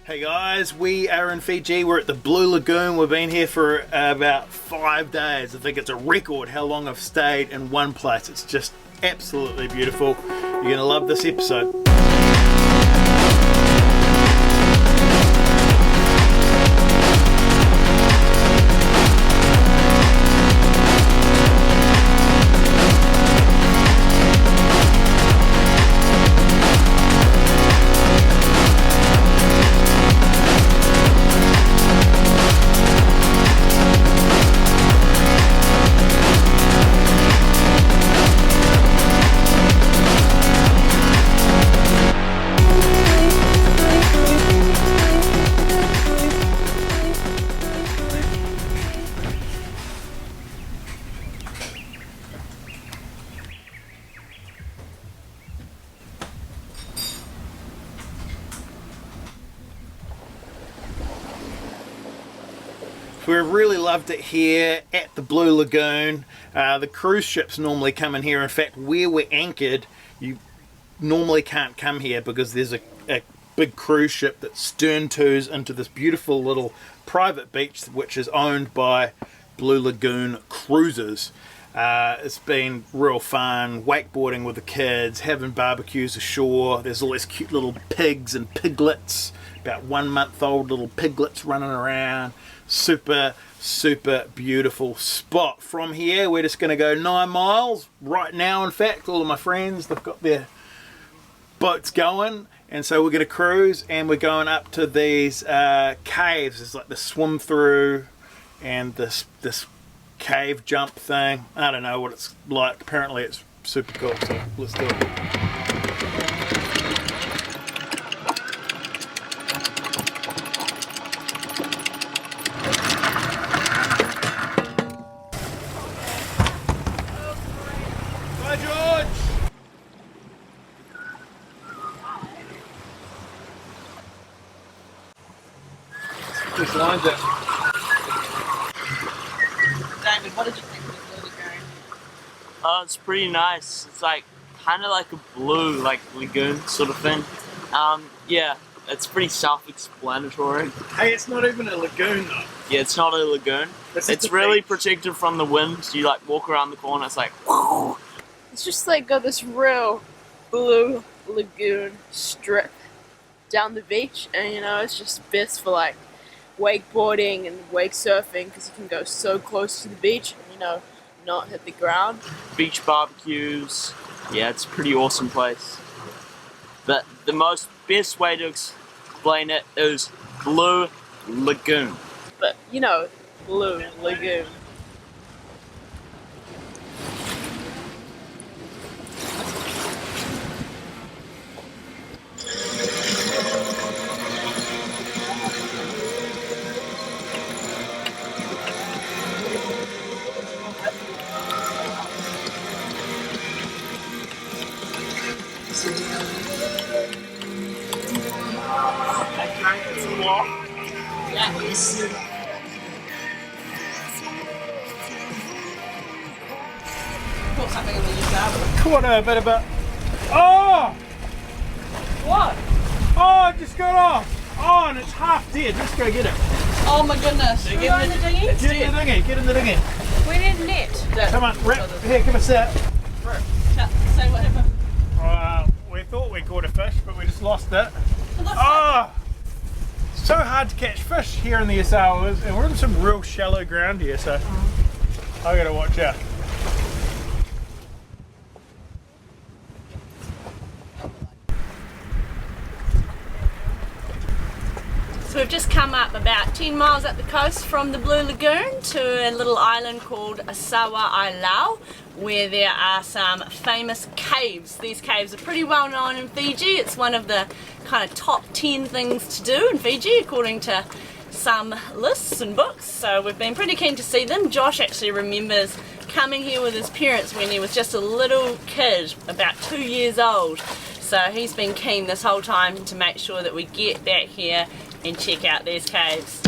Hey guys, we are in Fiji. We're at the Blue Lagoon. We've been here for about 5 days. I think it's a record how long I've stayed in one place. It's just absolutely beautiful. You're gonna love this episode. We've really loved it here at the Blue Lagoon. The cruise ships normally come in here. In fact, where we're anchored, you normally can't come here because there's a big cruise ship that stern tows into this beautiful little private beach which is owned by Blue Lagoon Cruises. It's been real fun, wakeboarding with the kids, having barbecues ashore. There's all these cute little pigs and piglets, about 1 month old little piglets running around. Super beautiful spot. From here we're just going to go 9 miles right now. In fact, all of my friends, they've got their boats going, and so we're going to cruise, and we're going up to these caves. There's like the swim through and this cave jump thing. I don't know what it's like. Apparently it's super cool, so let's do it. Just lined it. David, what did you think of the Blue Lagoon? It's pretty nice. It's like kind of like a blue lagoon sort of thing. Yeah, it's pretty self-explanatory. Hey, it's not even a lagoon though. Yeah, it's not a lagoon. It's really protected from the wind. So you like walk around the corner, it's like whoo. It's just like got this real blue lagoon strip down the beach, and you know, it's just best for like wakeboarding and wake surfing because you can go so close to the beach and, you know, not hit the ground. Beach barbecues. Yeah, it's a pretty awesome place. But the best way to explain it is Blue Lagoon. But, you know, Blue Lagoon. Yes. Caught something in the U-Garden. Caught a bit of a... Oh! What? Oh, I just got off. Oh, and it's half dead. Let's go get it. Oh my goodness. Should we go in the dinghy? Get in the dinghy. Get in the dinghy. We need a net. Come on, Rip. Here, give us that. Say what happened. We thought we caught a fish, but we just lost it. Oh! So hard to catch fish here in the Asawas, and we're in some real shallow ground here, so I gotta watch out. So we've just come up about 10 miles up the coast from the Blue Lagoon to a little island called Asawa Ilau, where there are some famous caves. These caves are pretty well known in Fiji. It's one of the kind of top 10 things to do in Fiji according to some lists and books, so we've been pretty keen to see them. Josh actually remembers coming here with his parents when he was just a little kid, about 2 years old, so he's been keen this whole time to make sure that we get back here and check out these caves.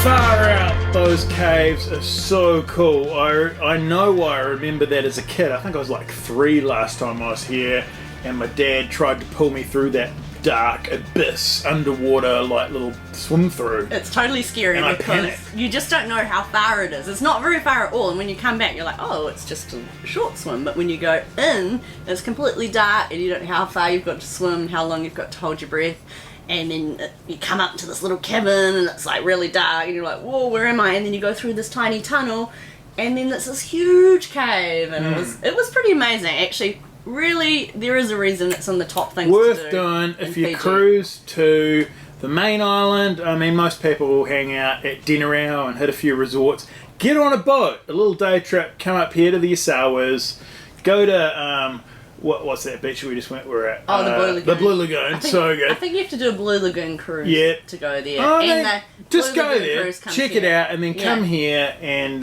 Far out, those caves are so cool. I know why I remember that as a kid. I think I was like 3 last time I was here, and my dad tried to pull me through that dark abyss underwater, like little swim through. It's totally scary And I because panicked. you just don't know how far it is. It's not very far at all, and when you come back you're like, oh, it's just a short swim. But when you go in, it's completely dark and you don't know how far you've got to swim, how long you've got to hold your breath. And then you come up to this little cabin and it's like really dark and you're like, whoa, where am I? And then you go through this tiny tunnel and then it's this huge cave, and it was pretty amazing. Actually, really, there is a reason it's in the top things Worth to do doing in if you Fiji. cruise to the main island. I mean, most people will hang out at Dinnerau and hit a few resorts. Get on a boat, a little day trip, come up here to the Yasawas, go to what's that beach we just went? We're at Oh, the Blue Lagoon. The Blue Lagoon. So good. I think you have to do a Blue Lagoon cruise Yeah. to go there. Oh, and no, the just Blue go Lagoon there, cruise comes check here. it out, and then come here and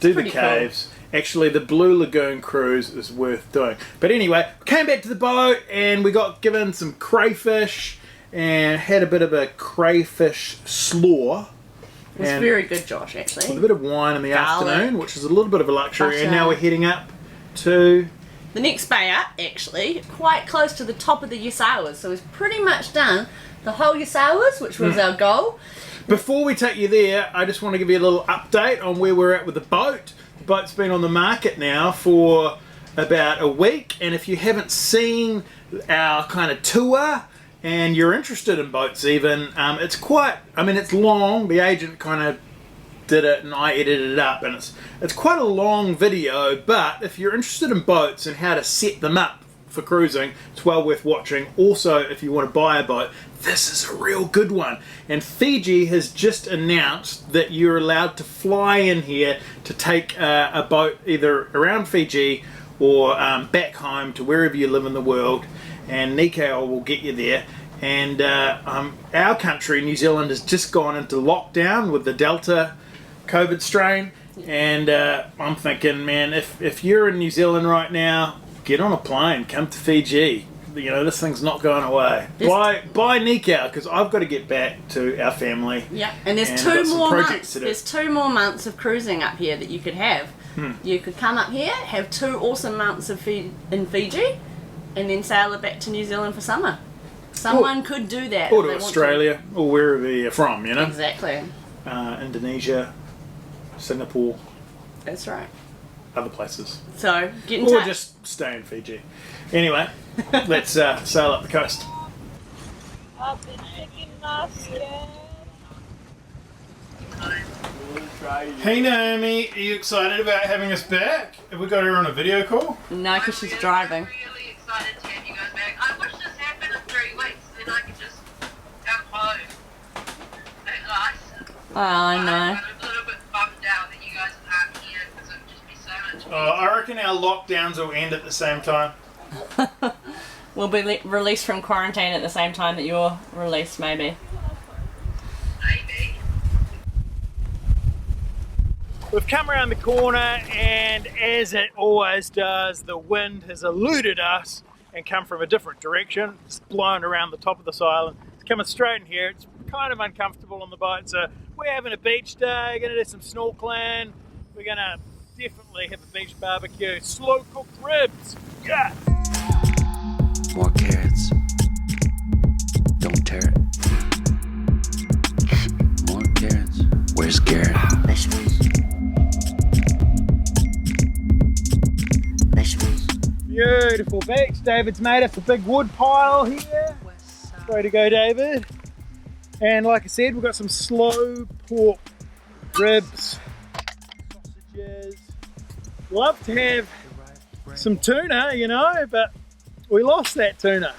do the pretty cool. caves. Actually, the Blue Lagoon cruise is worth doing. But anyway, came back to the boat and we got given some crayfish and had a bit of a crayfish slaw. It was And very good, Josh, actually. with a bit of wine in the Garlic, afternoon, which is a little bit of a luxury. And butter. now we're heading up to... The next bay up, actually, quite close to the top of the Yasawas, so we've pretty much done the whole Yasawas, which was our goal. Before we take you there, I just want to give you a little update on where we're at with the boat. The boat's been on the market now for about a week, and if you haven't seen our kind of tour and you're interested in boats even, it's quite, I mean, it's long. The agent kind of did it and I edited it up, and it's quite a long video, but if you're interested in boats and how to set them up for cruising, it's well worth watching. Also, if you want to buy a boat, this is a real good one. And Fiji has just announced that you're allowed to fly in here to take a boat either around Fiji or back home to wherever you live in the world, and Nikau will get you there. And our country, New Zealand, has just gone into lockdown with the Delta COVID strain, and I'm thinking, man, if you're in New Zealand right now, get on a plane, come to Fiji. You know, this thing's not going away. Buy Nikau, because I've got to get back to our family. Yeah, and there's And two got some more projects months. to do. There's 2 more months of cruising up here that you could have. You could come up here, have 2 awesome months of in Fiji, and then sail it back to New Zealand for summer. Someone could do that. Or if to they want Australia, or wherever you're from, you know? Exactly. Indonesia, Singapore, That's right. other places. So get in Or touch. just stay in Fiji. Anyway, let's sail up the coast. I've been thinking musket. Hey Naomi, are you excited about having us back? Have we got her on a video call? No, because she's driving. Really excited to have you guys back. I wish this happened in 3 weeks, then I could just come home. At last. Oh, I know. I'm a little bit bummed out that you guys aren't here because it would just be so much. I reckon our lockdowns will end at the same time. We'll be released from quarantine at the same time that you're released, maybe. Maybe. We've come around the corner, and as it always does, the wind has eluded us and come from a different direction. It's blown around the top of this island. It's coming straight in here. It's kind of uncomfortable on the boat, so we're having a beach day, gonna do some snorkeling. We're gonna definitely have a beach barbecue. Slow cooked ribs. Yeah. More carrots. Don't tear it. More carrots. Where's Garrett? Vegetables. Vegetables. Beautiful beach. David's made us a big wood pile here. Way to go, David. And like I said, we've got some slow pork ribs, sausages. Love to have some tuna, you know, but we lost that tuna.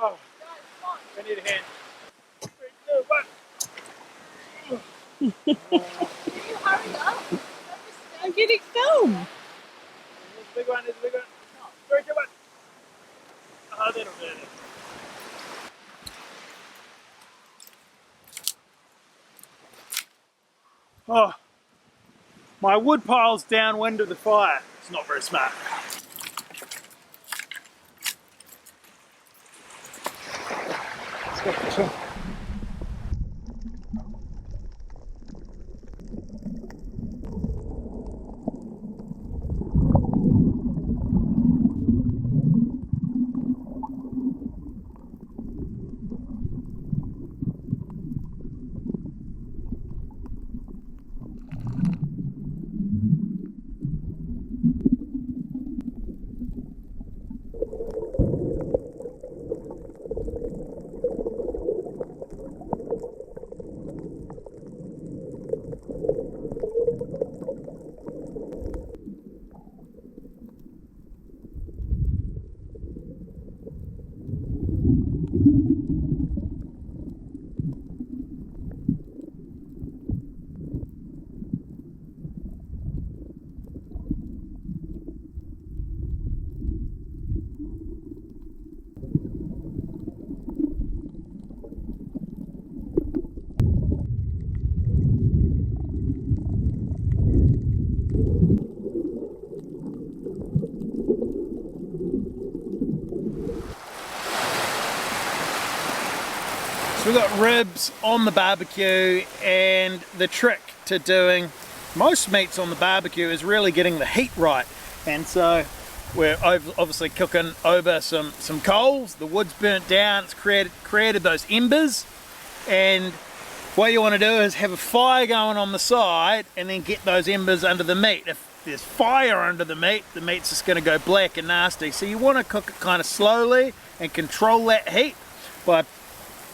Oh, I need a hand. 3, 2, 1. I'm getting filmed. There's a big one, there's a big one. 3, 2, 1. Oh, that'll do it. Oh, my wood pile's downwind of the fire. It's not very smart. Let's go for a swim. So we've got ribs on the barbecue, and the trick to doing most meats on the barbecue is really getting the heat right. And so we're obviously cooking over some coals. The wood's burnt down, it's created those embers, and what you want to do is have a fire going on the side and then get those embers under the meat. If there's fire under the meat's just going to go black and nasty. So you want to cook it kind of slowly and control that heat by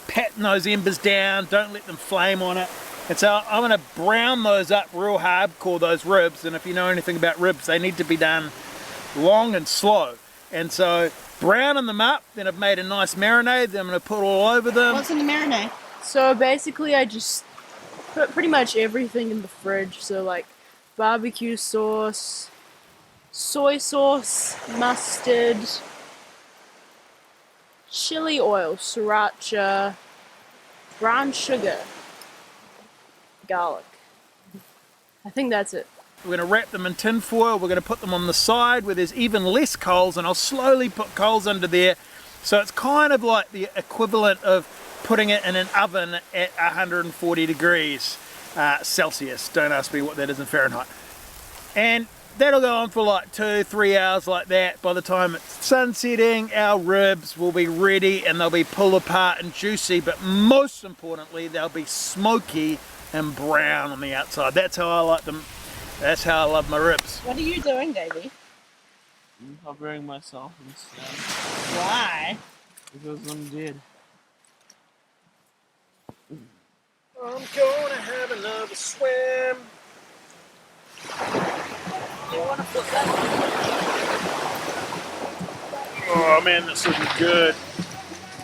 patting those embers down. Don't let them flame on it. And so I'm going to brown those up real hardcore, those ribs. And if you know anything about ribs, they need to be done long and slow. And so browning them up, then I've made a nice marinade that I'm going to put all over them. What's in the marinade? So basically I just put pretty much everything in the fridge. So like barbecue sauce, soy sauce, mustard, chili oil, sriracha, brown sugar, garlic. I think that's it. We're going to wrap them in tin foil. We're going to put them on the side where there's even less coals, and I'll slowly put coals under there. So it's kind of like the equivalent of putting it in an oven at 140 degrees Celsius. Don't ask me what that is in Fahrenheit. And that'll go on for like 2-3 hours like that. By the time it's sun setting, our ribs will be ready and they'll be pulled apart and juicy, but most importantly, they'll be smoky and brown on the outside. That's how I like them. That's how I love my ribs. What are you doing, Davey? I'm covering myself in sand Why? because I'm dead. I'm gonna have another swim. You want to flip that? Oh man, this looking good.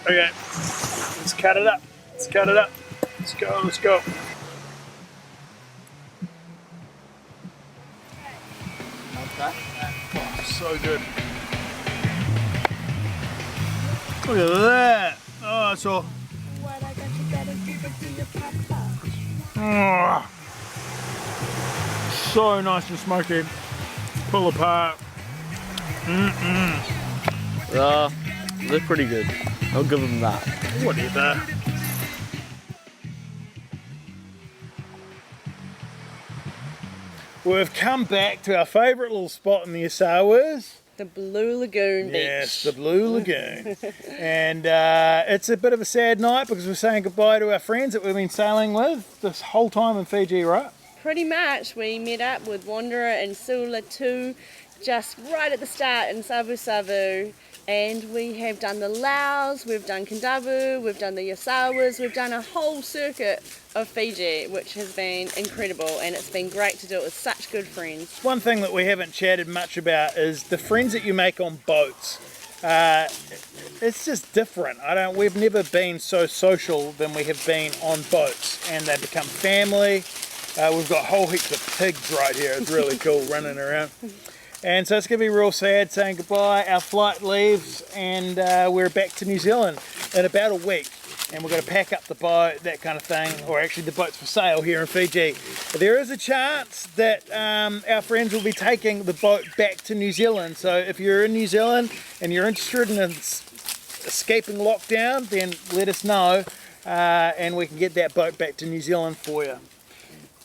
Okay, let's cut it up. Let's cut it up. Let's go, let's go. Okay. Oh, so good. Look at that. Oh, it's all. Oh, so nice and smoky. Pull apart. They're pretty good. I'll give them that. Whatever. We've come back to our favourite little spot in the Assawas. The Blue Lagoon Beach. Yes, the Blue Lagoon. And it's a bit of a sad night because we're saying goodbye to our friends that we've been sailing with this whole time in Fiji, right? Pretty much. We met up with Wanderer and Sula too, just right at the start in Savu Savu. And we have done the Laos, we've done Kandavu, we've done the Yasawas, we've done a whole circuit of Fiji, which has been incredible, and it's been great to do it with such good friends. One thing that we haven't chatted much about is the friends that you make on boats. It's just different. We've never been so social than we have been on boats, and they become family. We've got whole heaps of pigs right here. It's really cool running around. And so it's going to be real sad saying goodbye. Our flight leaves and we're back to New Zealand in about a week. And we're going to pack up the boat, that kind of thing. Or actually the boat's for sale here in Fiji. But there is a chance that our friends will be taking the boat back to New Zealand. So if you're in New Zealand and you're interested escaping lockdown, then let us know and we can get that boat back to New Zealand for you.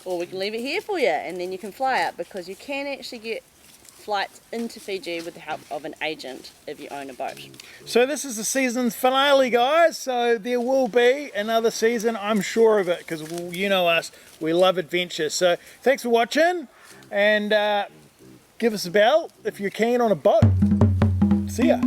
Or we can leave it here for you and then you can fly out, because you can actually get flights into Fiji with the help of an agent if you own a boat. So this is the season's finale, guys, so there will be another season, I'm sure of it, because you know us, we love adventure. So thanks for watching, and give us a bell if you're keen on a boat. See ya.